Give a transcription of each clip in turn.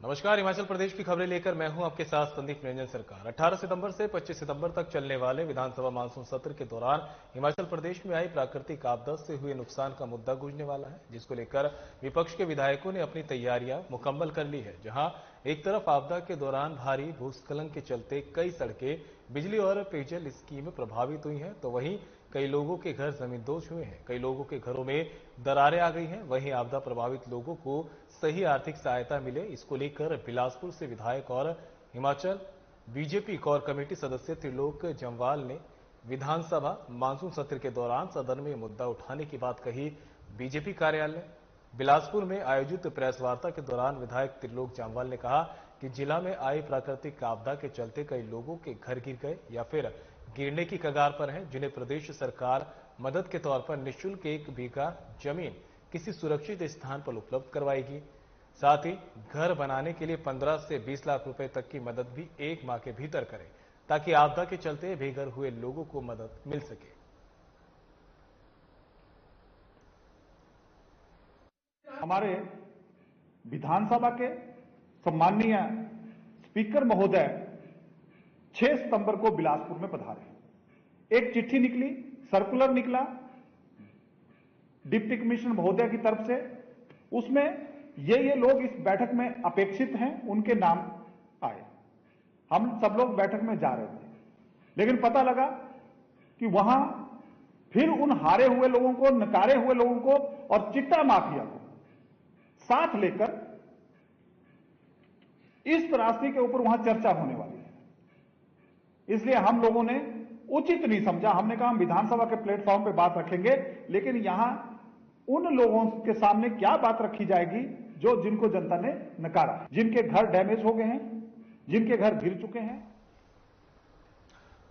नमस्कार। हिमाचल प्रदेश की खबरें लेकर मैं हूं आपके साथ संदीप निरंजन सरकार। 18 सितंबर से 25 सितंबर तक चलने वाले विधानसभा मानसून सत्र के दौरान हिमाचल प्रदेश में आई प्राकृतिक आपदा से हुए नुकसान का मुद्दा गूंजने वाला है, जिसको लेकर विपक्ष के विधायकों ने अपनी तैयारियां मुकम्मल कर ली है। जहां एक तरफ आपदा के दौरान भारी भूस्खलन के चलते कई सड़कें, बिजली और पेयजल स्कीमें प्रभावित हुई हैं, तो वहीं कई लोगों के घर जमींदोज हुए हैं। कई लोगों के घरों में दरारें आ गई हैं। वहीं आपदा प्रभावित लोगों को सही आर्थिक सहायता मिले, इसको लेकर बिलासपुर से विधायक और हिमाचल बीजेपी कोर कमेटी सदस्य त्रिलोक जम्वाल ने विधानसभा मानसून सत्र के दौरान सदन में मुद्दा उठाने की बात कही। बीजेपी कार्यालय बिलासपुर में आयोजित प्रेस वार्ता के दौरान विधायक त्रिलोक जम्वाल ने कहा कि जिला में आई प्राकृतिक आपदा के चलते कई लोगों के घर गिर गए या फिर गिरने की कगार पर हैं, जिन्हें प्रदेश सरकार मदद के तौर पर निःशुल्क 1 बीघा जमीन किसी सुरक्षित स्थान पर उपलब्ध करवाएगी। साथ ही घर बनाने के लिए 15 से 20 लाख रुपए तक की मदद भी 1 माह के भीतर करें, ताकि आपदा के चलते बेघर हुए लोगों को मदद मिल सके। हमारे विधानसभा के सम्माननीय स्पीकर महोदय 6 सितंबर को बिलासपुर में पधारे। एक चिट्ठी निकली, सर्कुलर निकला डिप्टी कमिश्नर महोदय की तरफ से। उसमें ये लोग इस बैठक में अपेक्षित हैं, उनके नाम आए। हम सब लोग बैठक में जा रहे थे, लेकिन पता लगा कि वहां फिर उन हारे हुए लोगों को, नकारे हुए लोगों को और चिट्टा माफिया को साथ लेकर इस राशि के ऊपर वहां चर्चा होने वाली है। इसलिए हम लोगों ने उचित नहीं समझा। हमने कहा हम विधानसभा के प्लेटफॉर्म पे बात रखेंगे, लेकिन यहां उन लोगों के सामने क्या बात रखी जाएगी जिनको जनता ने नकारा, जिनके घर डैमेज हो गए हैं, जिनके घर गिर चुके हैं।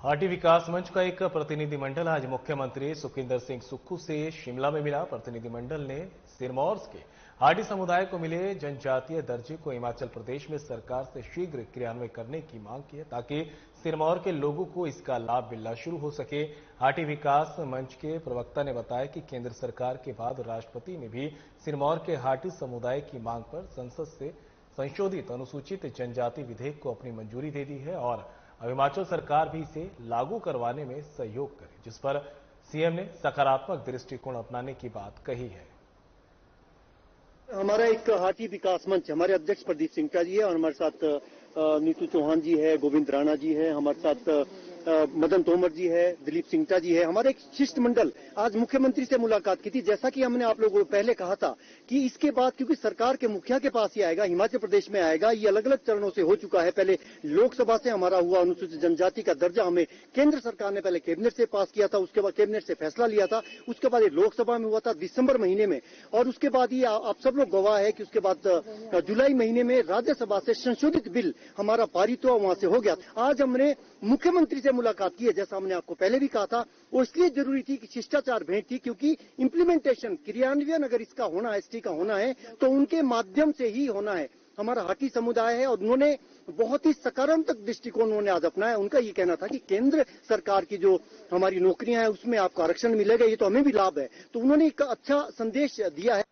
हाटी विकास मंच का एक प्रतिनिधिमंडल आज मुख्यमंत्री सुखविंदर सिंह सुक्खू से शिमला में मिला। प्रतिनिधिमंडल ने सिरमौर के हाटी समुदाय को मिले जनजातीय दर्जे को हिमाचल प्रदेश में सरकार से शीघ्र क्रियान्वयन करने की मांग की है, ताकि सिरमौर के लोगों को इसका लाभ मिलना शुरू हो सके। हाटी विकास मंच के प्रवक्ता ने बताया कि केंद्र सरकार के बाद राष्ट्रपति ने भी सिरमौर के हाटी समुदाय की मांग पर संसद से संशोधित अनुसूचित जनजाति विधेयक को अपनी मंजूरी दे दी है और अब हिमाचल सरकार भी इसे लागू करवाने में सहयोग करे, जिस पर सीएम ने सकारात्मक दृष्टिकोण अपनाने की बात कही है। हमारा एक हाटी विकास मंच, हमारे अध्यक्ष प्रदीप सिंह जी है और हमारे साथ नीतू चौहान जी है, गोविंद राणा जी है, हमारे साथ मदन तोमर जी है, दिलीप सिंगटा जी है। हमारे एक शिष्टमंडल आज मुख्यमंत्री से मुलाकात की थी। जैसा कि हमने आप लोगों को पहले कहा था कि इसके बाद क्योंकि सरकार के मुखिया के पास ही आएगा, हिमाचल प्रदेश में आएगा, ये अलग अलग चरणों से हो चुका है। पहले लोकसभा से हमारा हुआ, अनुसूचित जनजाति का दर्जा हमें केंद्र सरकार ने पहले कैबिनेट से पास किया था, उसके बाद कैबिनेट से फैसला लिया था, उसके बाद ये लोकसभा में हुआ था दिसंबर महीने में, और उसके बाद ये आप सब लोग गवाह है कि उसके बाद जुलाई महीने में राज्यसभा से संशोधित बिल हमारा पारित हुआ, वहां से हो गया। आज हमने मुख्यमंत्री से मुलाकात की है, जैसा हमने आपको पहले भी कहा था। वो इसलिए जरूरी थी कि शिष्टाचार भेंट थी, क्योंकि इंप्लीमेंटेशन, क्रियान्वयन अगर इसका होना है, एसटी का होना है, तो उनके माध्यम से ही होना है। हमारा हाटी समुदाय है और उन्होंने बहुत ही सकारात्मक दृष्टिकोण उन्होंने आज अपनाया। उनका ये कहना था कि केंद्र सरकार की जो हमारी नौकरियां हैं उसमें आपको आरक्षण मिलेगा, ये तो हमें भी लाभ है। तो उन्होंने एक अच्छा संदेश दिया है।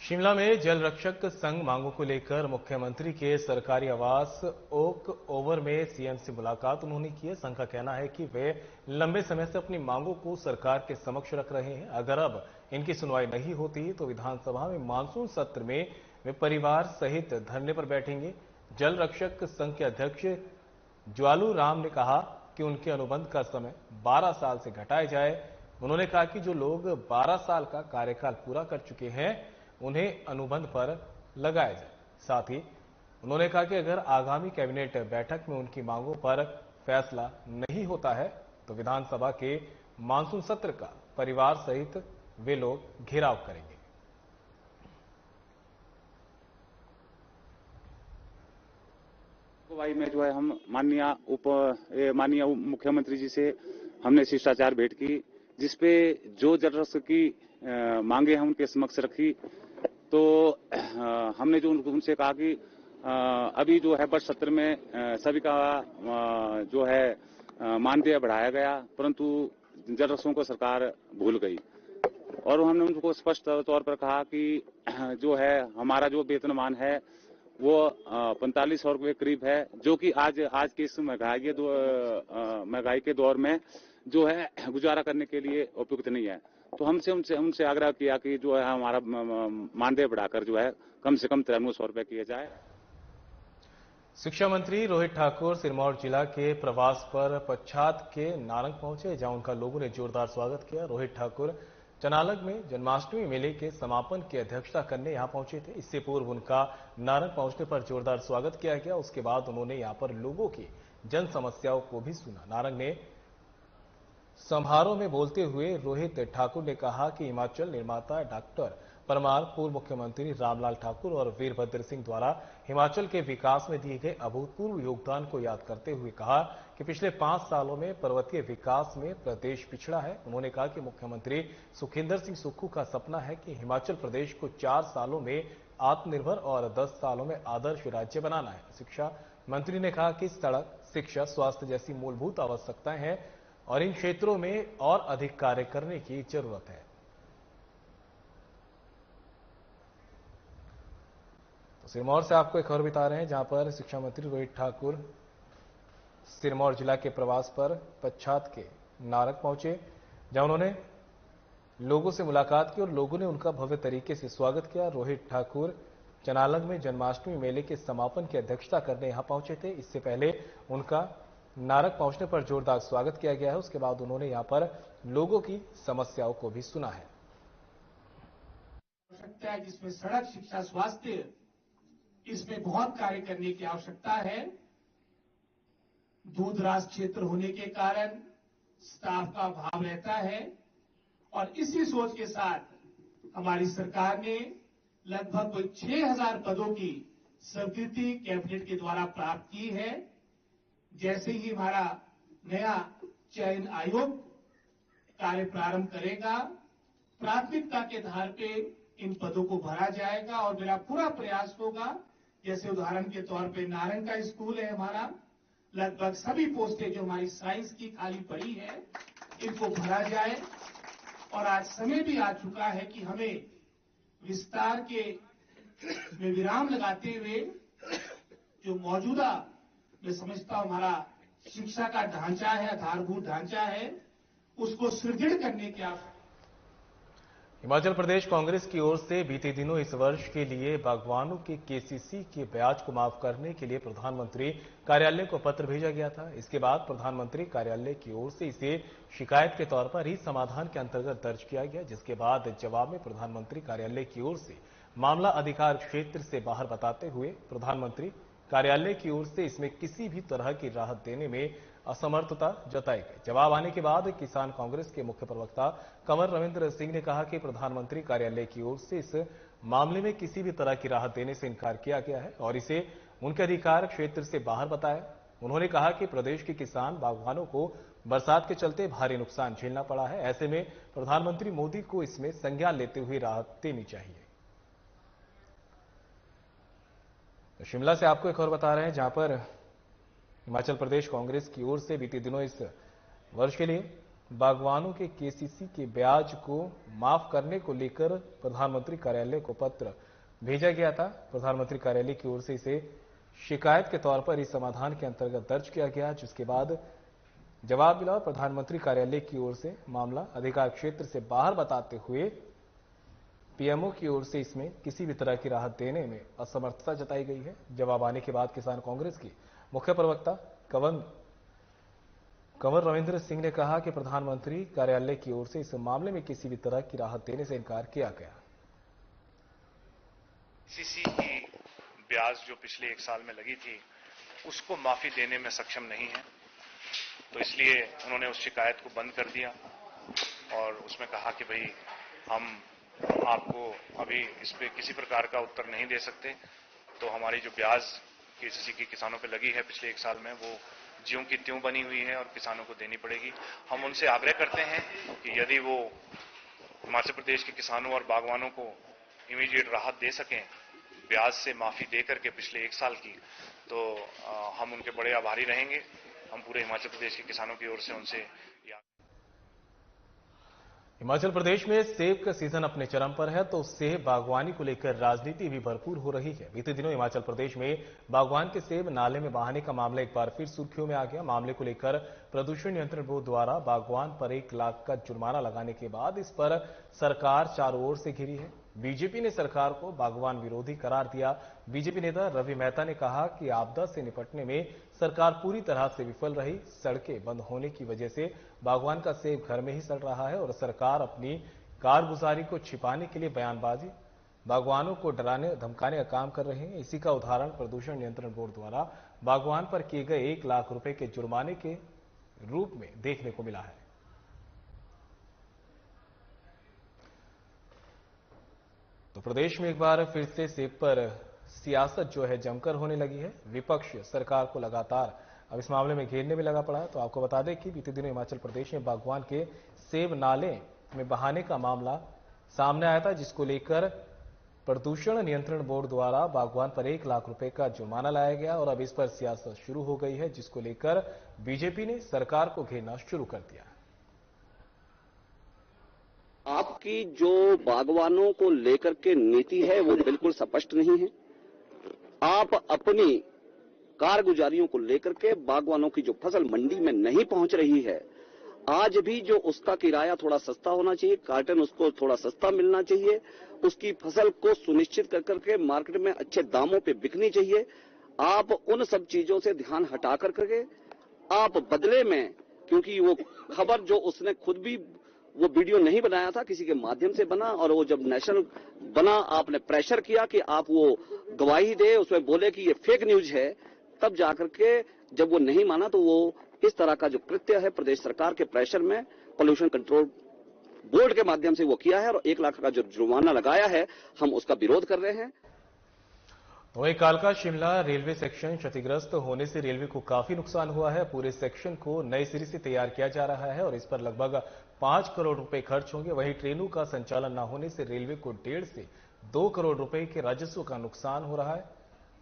शिमला में जल रक्षक संघ मांगों को लेकर मुख्यमंत्री के सरकारी आवास ओक ओवर में सीएम से मुलाकात उन्होंने की है। संघ का कहना है कि वे लंबे समय से अपनी मांगों को सरकार के समक्ष रख रहे हैं। अगर अब इनकी सुनवाई नहीं होती तो विधानसभा में मानसून सत्र में वे परिवार सहित धरने पर बैठेंगे। जल रक्षक संघ के अध्यक्ष ज्वालू राम ने कहा कि उनके अनुबंध का समय 12 साल से घटाया जाए। उन्होंने कहा कि जो लोग 12 साल का कार्यकाल पूरा कर चुके हैं उन्हें अनुबंध पर लगाया जाए। साथ ही उन्होंने कहा कि अगर आगामी कैबिनेट बैठक में उनकी मांगों पर फैसला नहीं होता है तो विधानसभा के मानसून सत्र का परिवार सहित वे लोग घेराव करेंगे। भाई में जो है हम माननीय मुख्यमंत्री जी से हमने शिष्टाचार भेंट की, जिसपे जो जल रक्षक की मांगे हैं उनके समक्ष रखी। तो हमने जो उनसे कहा कि अभी जो है बजट सत्र में सभी का जो है मानदेय बढ़ाया गया, परंतु जल रक्षकों को सरकार भूल गई। और हमने उनको स्पष्ट तौर पर कहा कि जो है हमारा जो वेतनमान है वो 4500 रुपये करीब है, जो कि आज के इस महंगाई के दौर में जो है गुजारा करने के लिए उपयुक्त नहीं है। तो हमसे उनसे आग्रह किया कि जो है हमारा मानदेय बढ़ाकर जो है कम से कम 9300 रुपये किया जाए। शिक्षा मंत्री रोहित ठाकुर सिरमौर जिला के प्रवास पर पच्छाद के नारंग पहुंचे, जहां उनका लोगों ने जोरदार स्वागत किया। रोहित ठाकुर चनालग में जन्माष्टमी मेले के समापन की अध्यक्षता करने यहां पहुंचे थे। इससे पूर्व उनका नारंग पहुंचने पर जोरदार स्वागत किया गया। उसके बाद उन्होंने यहां पर लोगों की जन समस्याओं को भी सुना। नारंग ने समारोह में बोलते हुए रोहित ठाकुर ने कहा कि हिमाचल निर्माता डॉक्टर परमार, पूर्व मुख्यमंत्री रामलाल ठाकुर और वीरभद्र सिंह द्वारा हिमाचल के विकास में दिए गए अभूतपूर्व योगदान को याद करते हुए कहा कि पिछले 5 सालों में पर्वतीय विकास में प्रदेश पिछड़ा है। उन्होंने कहा कि मुख्यमंत्री सुखविंदर सिंह सुक्खू का सपना है कि हिमाचल प्रदेश को 4 सालों में आत्मनिर्भर और 10 सालों में आदर्श राज्य बनाना है। शिक्षा मंत्री ने कहा कि सड़क, शिक्षा, स्वास्थ्य जैसी मूलभूत आवश्यकताएं हैं और इन क्षेत्रों में और अधिक कार्य करने की जरूरत है। तो सिरमौर से आपको एक खबर बता रहे हैं, जहां पर शिक्षा मंत्री रोहित ठाकुर सिरमौर जिला के प्रवास पर पच्छाद के नारंग पहुंचे, जहां उन्होंने लोगों से मुलाकात की और लोगों ने उनका भव्य तरीके से स्वागत किया। रोहित ठाकुर चनालग में जन्माष्टमी मेले के समापन की अध्यक्षता करने यहां पहुंचे थे। इससे पहले उनका नारंग पहुंचने पर जोरदार स्वागत किया गया है। उसके बाद उन्होंने यहां पर लोगों की समस्याओं को भी सुना है। आवश्यकता है जिसमें सड़क, शिक्षा, स्वास्थ्य, इसमें बहुत कार्य करने की आवश्यकता है। दूर दराज क्षेत्र होने के कारण स्टाफ का अभाव रहता है और इसी सोच के साथ हमारी सरकार ने लगभग 6000 पदों की स्वीकृति कैबिनेट के द्वारा प्राप्त की है। जैसे ही हमारा नया चयन आयोग कार्य प्रारंभ करेगा, प्राथमिकता के आधार पे इन पदों को भरा जाएगा और मेरा पूरा प्रयास होगा, जैसे उदाहरण के तौर पे नारंग का स्कूल है हमारा, लगभग सभी पोस्टें जो हमारी साइंस की खाली पड़ी है इनको भरा जाए। और आज समय भी आ चुका है कि हमें विस्तार के में विराम लगाते हुए जो मौजूदा मैं समझता हूं हमारा शिक्षा का ढांचा है, आधारभूत ढांचा है, उसको सुदृढ़ करने की आवश्यकता। हिमाचल प्रदेश कांग्रेस की ओर से बीते दिनों इस वर्ष के लिए बागवानों के केसीसी के ब्याज को माफ करने के लिए प्रधानमंत्री कार्यालय को पत्र भेजा गया था। इसके बाद प्रधानमंत्री कार्यालय की ओर से इसे शिकायत के तौर पर ही समाधान के अंतर्गत दर्ज किया गया, जिसके बाद जवाब में प्रधानमंत्री कार्यालय की ओर से मामला अधिकार क्षेत्र से बाहर बताते हुए प्रधानमंत्री कार्यालय की ओर से इसमें किसी भी तरह की राहत देने में असमर्थता जताई गई। जवाब आने के बाद किसान कांग्रेस के मुख्य प्रवक्ता कंवर रविंद्र सिंह ने कहा कि प्रधानमंत्री कार्यालय की ओर से इस मामले में किसी भी तरह की राहत देने से इनकार किया गया है और इसे उनके अधिकार क्षेत्र से बाहर बताया। उन्होंने कहा कि प्रदेश के किसान बागवानों को बरसात के चलते भारी नुकसान झेलना पड़ा है। ऐसे में प्रधानमंत्री मोदी को इसमें संज्ञान लेते हुए राहत देनी चाहिए। तो शिमला से आपको एक और बता रहे हैं, जहां पर हिमाचल प्रदेश कांग्रेस की ओर से बीते दिनों इस वर्ष के लिए बागवानों के केसीसी के ब्याज को माफ करने को लेकर प्रधानमंत्री कार्यालय को पत्र भेजा गया था। प्रधानमंत्री कार्यालय की ओर से इसे शिकायत के तौर पर इस समाधान के अंतर्गत दर्ज किया गया, जिसके बाद जवाब मिला। प्रधानमंत्री कार्यालय की ओर से मामला अधिकार क्षेत्र से बाहर बताते हुए पीएमओ की ओर से इसमें किसी भी तरह की राहत देने में असमर्थता जताई गई है। जवाब आने के बाद किसान कांग्रेस की मुख्य प्रवक्ता कंवर रविंद्र सिंह ने कहा कि प्रधानमंत्री कार्यालय की ओर से इस मामले में किसी भी तरह की राहत देने से इनकार किया गया। सीसी की ब्याज जो पिछले 1 साल में लगी थी उसको माफी देने में सक्षम नहीं है, तो इसलिए उन्होंने उस शिकायत को बंद कर दिया और उसमें कहा कि भाई हम आपको अभी इस पे किसी प्रकार का उत्तर नहीं दे सकते, तो हमारी जो ब्याज केसीसी की किसानों पे लगी है पिछले 1 साल में वो ज्यों की त्यों बनी हुई है और किसानों को देनी पड़ेगी। हम उनसे आग्रह करते हैं कि यदि वो हिमाचल प्रदेश के किसानों और बागवानों को इमीडिएट राहत दे सकें ब्याज से माफी दे करके पिछले 1 साल की, तो हम उनके बड़े आभारी रहेंगे। हम पूरे हिमाचल प्रदेश के किसानों की ओर से उनसे हिमाचल प्रदेश में सेब का सीजन अपने चरम पर है, तो सेब बागवानी को लेकर राजनीति भी भरपूर हो रही है। बीते दिनों हिमाचल प्रदेश में बागवान के सेब नाले में बहाने का मामला एक बार फिर सुर्खियों में आ गया। मामले को लेकर प्रदूषण नियंत्रण बोर्ड द्वारा बागवान पर 1 लाख का जुर्माना लगाने के बाद इस पर सरकार चारों ओर से घिरी है। बीजेपी ने सरकार को बागवान विरोधी करार दिया। बीजेपी नेता रवि मेहता ने कहा कि आपदा से निपटने में सरकार पूरी तरह से विफल रही। सड़कें बंद होने की वजह से बागवान का सेब घर में ही सड़ रहा है और सरकार अपनी कारगुजारी को छिपाने के लिए बयानबाजी, बागवानों को डराने धमकाने का काम कर रहे हैं। इसी का उदाहरण प्रदूषण नियंत्रण बोर्ड द्वारा बागवान पर किए गए 1 लाख रुपए के जुर्माने के रूप में देखने को मिला है। तो प्रदेश में एक बार फिर से सेब पर सियासत जो है जमकर होने लगी है। विपक्ष सरकार को लगातार अब इस मामले में घेरने में लगा पड़ा है। तो आपको बता दें कि बीते दिनों हिमाचल प्रदेश में बागवान के सेब नाले में बहाने का मामला सामने आया था, जिसको लेकर प्रदूषण नियंत्रण बोर्ड द्वारा बागवान पर 1 लाख रुपए का जुर्माना लाया गया और अब इस पर सियासत शुरू हो गई है, जिसको लेकर बीजेपी ने सरकार को घेरना शुरू कर दिया। आपकी जो बागवानों को लेकर के नीति है वो बिल्कुल स्पष्ट नहीं है। आप अपनी कारगुजारियों को लेकर के बागवानों की जो फसल मंडी में नहीं पहुंच रही है, आज भी जो उसका किराया थोड़ा सस्ता होना चाहिए, कार्टन उसको थोड़ा सस्ता मिलना चाहिए, उसकी फसल को सुनिश्चित कर करके मार्केट में अच्छे दामों पे बिकनी चाहिए। आप उन सब चीजों से ध्यान हटा कर करके आप बदले में, क्योंकि वो खबर जो उसने खुद भी वो वीडियो नहीं बनाया था, किसी के माध्यम से बना और वो जब नेशनल बना आपने प्रेशर किया कि आप वो गवाही दे, उसमें बोले कि ये फेक न्यूज है, तब जाकर के जब वो नहीं माना तो वो इस तरह का जो कृत्य है प्रदेश सरकार के प्रेशर में पोल्यूशन कंट्रोल बोर्ड के माध्यम से वो किया है और 1 लाख का जो जुर्माना लगाया है हम उसका विरोध कर रहे हैं। वहीं कालका शिमला रेलवे सेक्शन क्षतिग्रस्त होने से रेलवे को काफी नुकसान हुआ है। पूरे सेक्शन को नए सिरे से तैयार किया जा रहा है और इस पर लगभग 5 करोड़ रुपए खर्च होंगे। वहीं ट्रेनों का संचालन न होने से रेलवे को 1.5 से 2 करोड़ रुपए के राजस्व का नुकसान हो रहा है।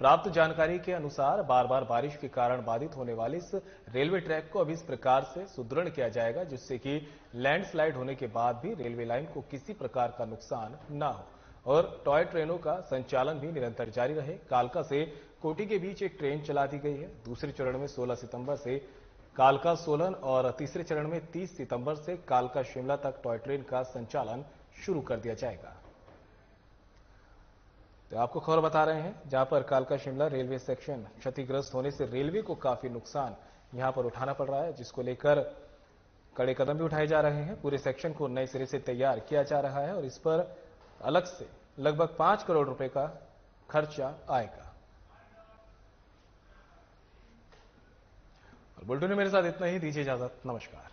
प्राप्त जानकारी के अनुसार बार बार बारिश के कारण बाधित होने वाले इस रेलवे ट्रैक को अब इस प्रकार से सुदृढ़ किया जाएगा, जिससे कि लैंडस्लाइड होने के बाद भी रेलवे लाइन को किसी प्रकार का नुकसान न हो और टॉय ट्रेनों का संचालन भी निरंतर जारी रहे। कालका से कोटी के बीच एक ट्रेन चला दी गई है। दूसरे चरण में 16 सितंबर से कालका सोलन और तीसरे चरण में 30 सितंबर से कालका शिमला तक टॉय ट्रेन का संचालन शुरू कर दिया जाएगा। तो आपको खबर बता रहे हैं, जहां पर कालका शिमला रेलवे सेक्शन क्षतिग्रस्त होने से रेलवे को काफी नुकसान यहां पर उठाना पड़ रहा है, जिसको लेकर कड़े कदम भी उठाए जा रहे हैं। पूरे सेक्शन को नए सिरे से तैयार किया जा रहा है और इस पर अलग से लगभग 5 करोड़ रुपए का खर्चा आएगा। और बुलेटिन में मेरे साथ इतना ही। दीजिए इजाजत। नमस्कार।